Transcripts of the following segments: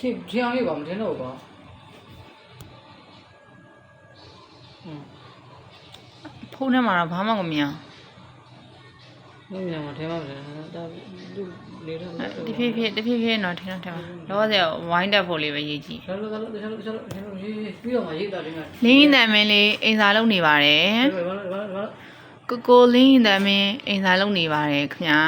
天黑吧，没天到吧？ဖုန်းထဲမှာတော့ဘာမှမမြင် 没明嘛，天嘛不是，但就来了。 တဖြည်းဖြည်းတော့ထင်တော့လောဆယ်ဝိုင်းတက်ဖို့လေးပဲရေးကြည့် 走了，不要嘛，一大点啊。 လင်းရင်တန်မင်းလေးအိမ်စာလုပ်နေပါတယ် 完了。 ကိုလင်းရင်တန်မင်းအိမ်စာလုပ်နေပါတယ်ခင်ဗျာ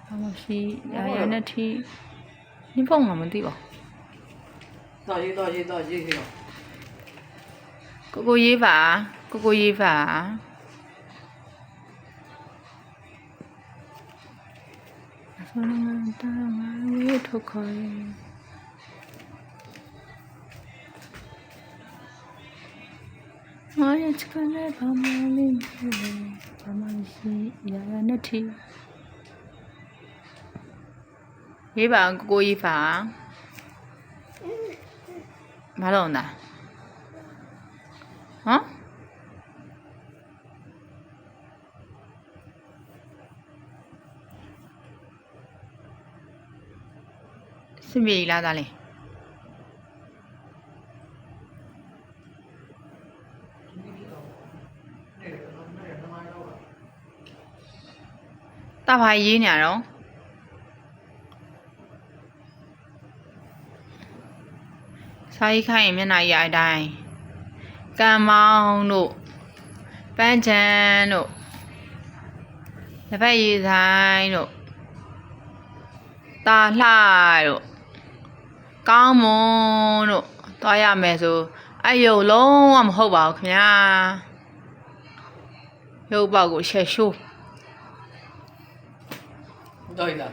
ဘာမရှိရနဲ့ထီ你帮我们对吧？大姐，去了。ကိုရေးပါကိုရေးပါဆိုတော့တာမဝေးထုတ်ခေါ်မရချကလည်းဘာမှလေးဘာမှရှိရနဲ့ထီရေးပါကိုရေးပါဘာလို့လဲဟမ်စင်ပြေလာတာလေတာဘာရေးနေရတော့စာရေးခိုင်းရင်မျက်နှာရိုက်တိုင်းကံမောင်းတို့ပန်းချန်တို့လက်ဖက်ရည်ဆိုင်တို့တာလှတို့ကောင်းမွန်တို့တွားရမယ်ဆိုအဲ့ရုပ်လုံးဝမဟုတ်ပါဘူးခင်ဗျာရုပ်ပေါက်ကိုချက်ရှိုး 对的。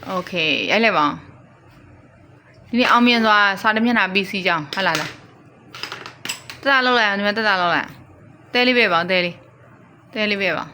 โอเคရိုက်လိုက်ပါအောင်ဒီနေ့အောင်မြင်စွာစာတမျက်နှာပြီးစီးကြအောင်ဟုတ်လားတတလောက်လိုက်အောင်ဒီမှာတတလောက်လိုက်တဲလေးပဲပါတဲလေးပဲပါ